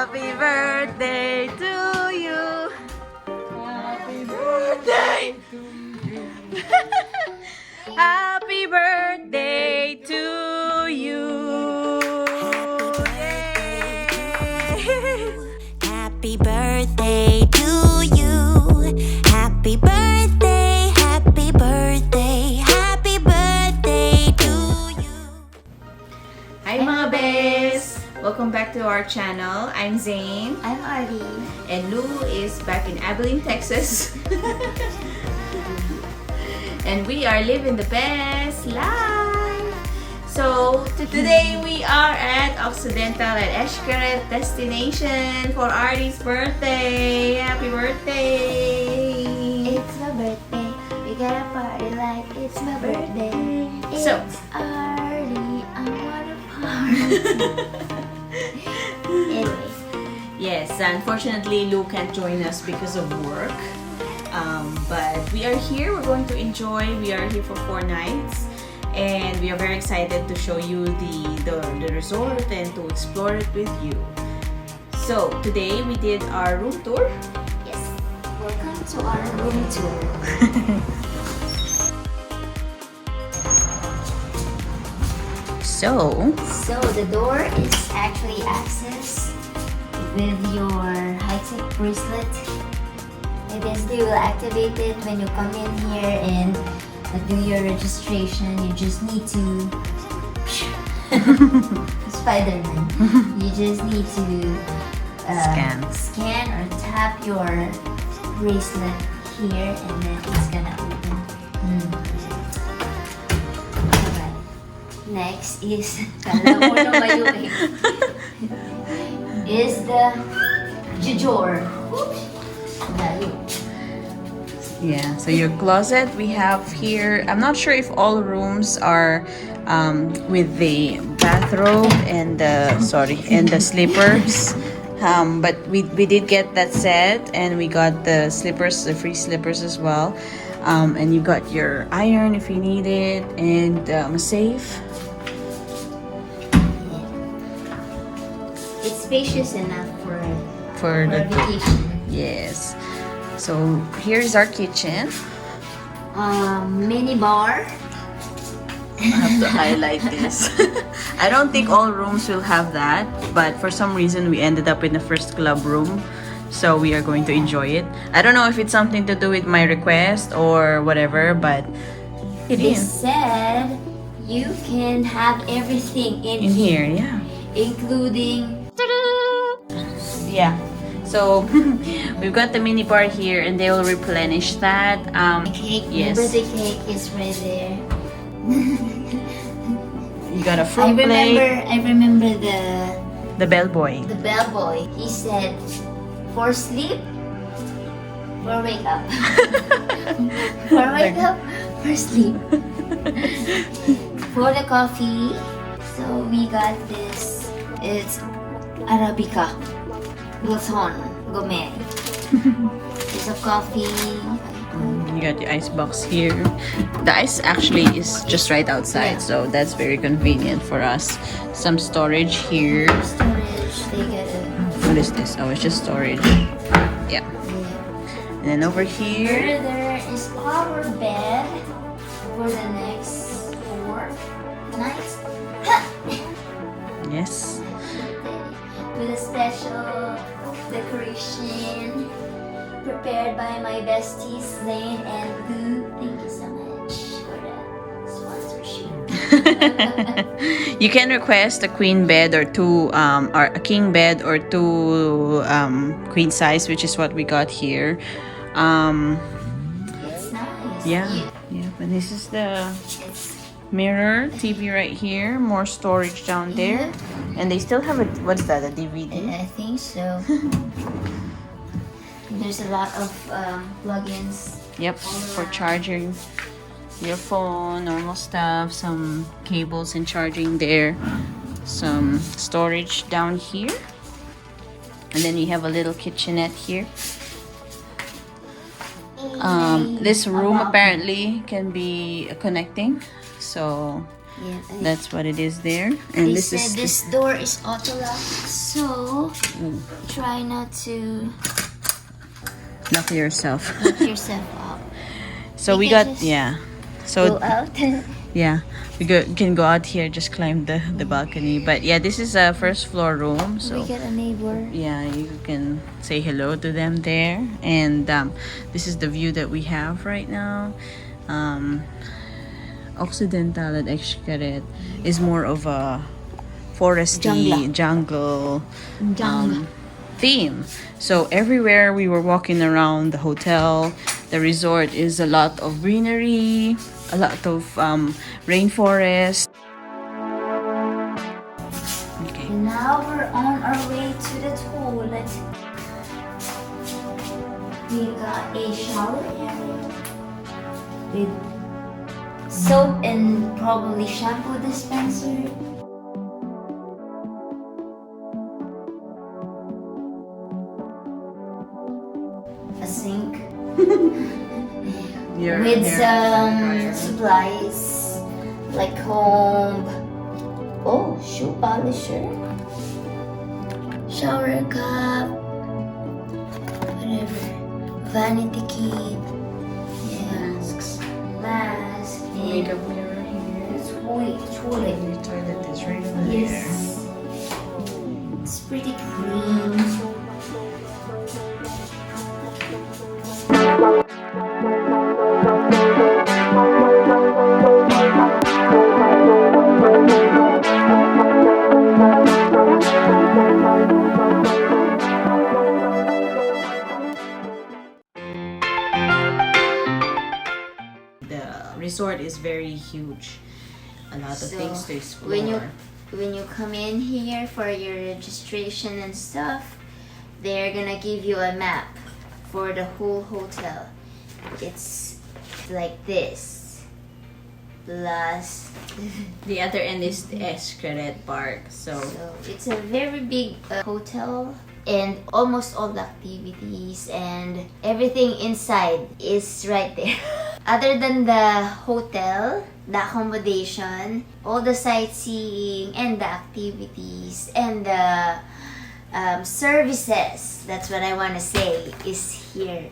Happy birthday to you. Happy birthday to you. Happy birthday to you. Yay! Happy birthday to you. Happy birthday, happy birthday, happy birthday to you. Hi mga bes! Welcome back to our channel. I'm Zein. I'm Ardi. And Lou is back in Abilene, Texas. And we are living the best life. So today we are at Occidental at Xcaret destination for Ardi's birthday. Happy birthday! It's my birthday. We gotta party like it's my birthday. So Ardi, I wanna party. Anyway. yes, unfortunately Lou can't join us because of work. But we are here. We're going to enjoy. We are here for 4 nights. And we are very excited to show you the resort and to explore it with you. So today we did our room tour. Yes. Welcome to our room tour. So So the door is actually access with your high-tech bracelet. It is they will activate it when you come in here and do your registration. You just need to Spider-Man. You just need to scan or tap your bracelet here, and then it's gonna open. Alright. Next is is the jujor. yeah, so your closet we have here. I'm not sure if all rooms are with the bathrobe and the slippers. But we did get that set, and we got the slippers, the free slippers as well. And you got your iron if you need it, and a safe. It's spacious enough For a vacation. Yes. So here's our kitchen. Mini bar. I have to highlight this. I don't think all rooms will have that, but for some reason we ended up in the first club room, so we are going to enjoy it. I don't know if it's something to do with my request or whatever, but it They is said you can have everything in here. Yeah. including Yeah. So we've got the mini bar here, and they will replenish that. the cake. Yes. Remember the cake is right there. You got a fruit plate. I remember The bellboy. the bellboy. He said, for sleep, for wake up. For wake up, for sleep. For the coffee, so we got this. It's Arabica. Wilson Gomez. It's a coffee. You got the ice box here. The ice actually is just right outside, Yeah. so that's very convenient for us. Some storage here. Storage. They get a. What is this? Oh, it's just storage. Yeah. And then over here, There is our bed for the next 4 nights. yes. With a special decoration prepared by my besties Zein and Lou. Thank you so much for the sponsorship. You can request a queen bed or 2, or a king bed or 2 queen size, which is what we got here. It's nice. Yeah. Yeah. But this is the mirror TV right here. More storage down there. And they still have a, what's that, a DVD? I think so. There's a lot of plugins. Yep, for charging your phone, normal stuff, some cables and charging there, some storage down here, and then you have a little kitchenette here. This room apparently can be connecting, so Yeah, That's what it is there. And they this said is this door is auto lock, so try not to lock yourself. lock yourself up. So You we can got just yeah. Go So out. yeah, can go out here, just climb the balcony. But yeah, this is a first floor room. So We get a neighbor. yeah, you can say hello to them there. And this is the view that we have right now. Occidental at Xcaret is more of a foresty jungle theme. So everywhere we were walking around the hotel, the resort, is a lot of greenery, a lot of rainforest. Okay. And now we're on our way to the toilet. We got a shower area with soap and probably shampoo dispenser. A sink with some supplies like comb, shoe polisher, shower cup, whatever, vanity kit, masks, Makeup mirror here. toilet. Your toilet is right over Yes, it's pretty clean. The resort is very huge. A lot of things to explore. When you come in here for your registration and stuff, they're gonna give you a map for the whole hotel. It's like this. Plus, The other end is the Xcaret Park. So it's a very big hotel, and almost all the activities and everything inside is right there. Other than the hotel, the accommodation, all the sightseeing and the activities and the services, that's what I want to say, is here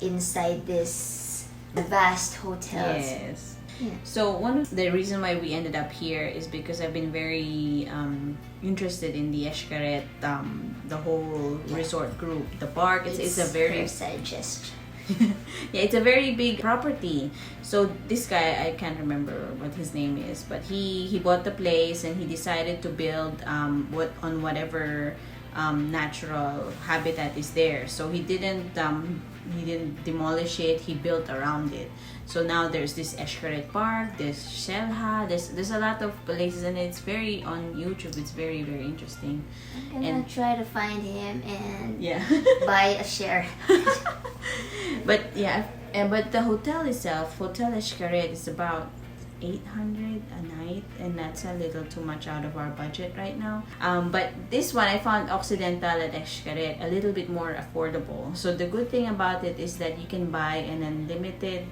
inside this vast hotel. yes. Yeah. So one of the reason why we ended up here is because I've been very interested in the Xcaret, the whole resort group, the park. It's a very her suggestion. yeah, it's a very big property. So this guy, I can't remember what his name is, but he bought the place and he decided to build on whatever natural habitat is there. So he didn't demolish it, he built around it. So now there's this Xcaret Park, there's Shelha, there's a lot of places, and it's very on YouTube. It's very, very interesting. I'm gonna try to find him and Yeah. buy a share. But yeah, but the hotel itself, Hotel Xcaret, is about 800 a night, and that's a little too much out of our budget right now. But this one, I found Occidental at Xcaret a little bit more affordable. So the good thing about it is that you can buy an unlimited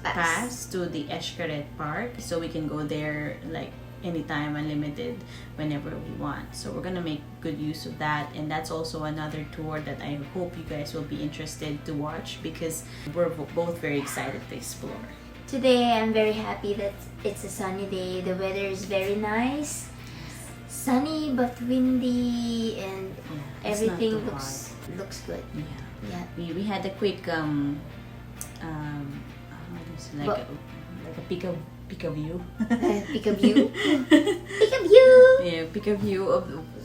pass to the Xcaret Park, so we can go there like anytime, unlimited, whenever we want. So we're gonna make good use of that, and that's also another tour that I hope you guys will be interested to watch, because we're both very excited to explore. Today I'm very happy that it's a sunny day. The weather is very nice. Sunny but windy, and it's not everything too looks good. Yeah. Yeah. We had a quick like a pick a view. Pick a view. Pick a view. Yeah, pick a view of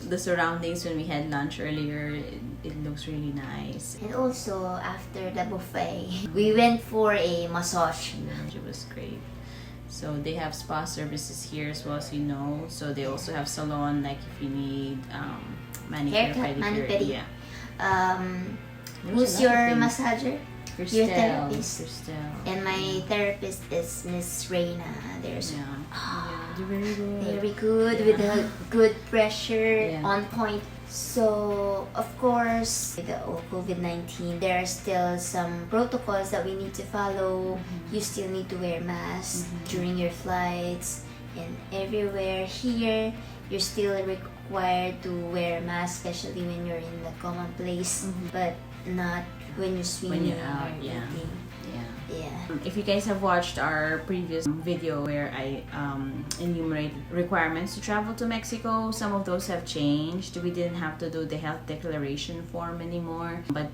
the surroundings when we had lunch earlier. It looks really nice. And also after the buffet, we went for a massage. It was great. So they have spa services here as well, as you know. So they also have salon, like if you need manicure, Haircut, pedicure. Yeah. There's Who's a lot your of things. massager? Christelle. Your therapist. Christelle. And my therapist is Miss Reina. There's Yeah. They're very good. very good with a good pressure, Yeah. on point. So of course, with the COVID-19, there are still some protocols that we need to follow. You still need to wear masks during your flights, and everywhere. Here, you're still required to wear a mask, especially when you're in the common place, but not when you're swimming. When you're out, or yeah. eating. Yeah. If you guys have watched our previous video where I enumerated requirements to travel to Mexico, some of those have changed. We didn't have to do the health declaration form anymore, but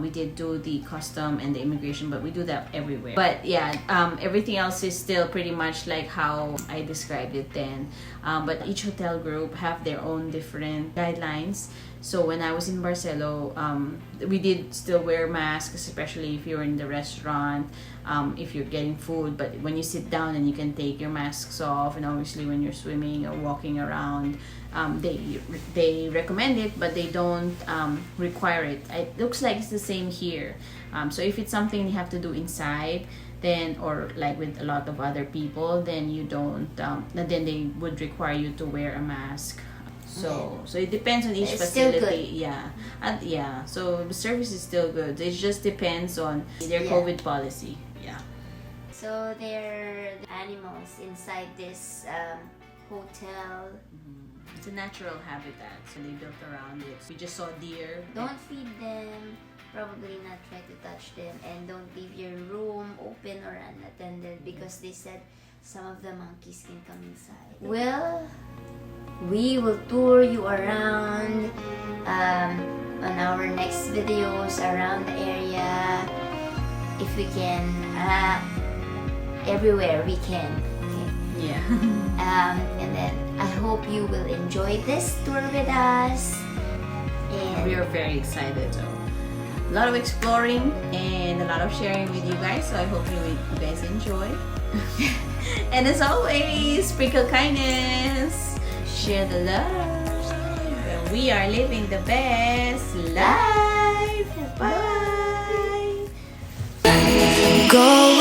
we did do the custom and the immigration, but we do that everywhere. But yeah, everything else is still pretty much like how I described it then. But each hotel group have their own different guidelines. So when I was in Barcelo, we did still wear masks, especially if you're in the restaurant, if you're getting food. But when you sit down and you can take your masks off, and obviously when you're swimming or walking around, they recommend it, but they don't require it. It looks like it's the same here. So if it's something you have to do inside, then, or like with a lot of other people, then you don't. Then they would require you to wear a mask. So it depends on each It's still facility. good. Yeah, and yeah. So the service is still good. It just depends on their COVID policy. Yeah. So there are animals inside this hotel. It's a natural habitat, so they built around it. We just saw deer. Don't feed them. Probably not try to touch them, and don't leave your room open or unattended because they said some of the monkeys can come inside. Well, we will tour you around on our next videos around the area if we can, everywhere we can. Okay? Yeah. And then I hope you will enjoy this tour with us. And We are very excited. So a lot of exploring and a lot of sharing with you guys. So I hope you guys enjoy. And as always, sprinkle kindness, share the love. And we are living the best life. Bye. go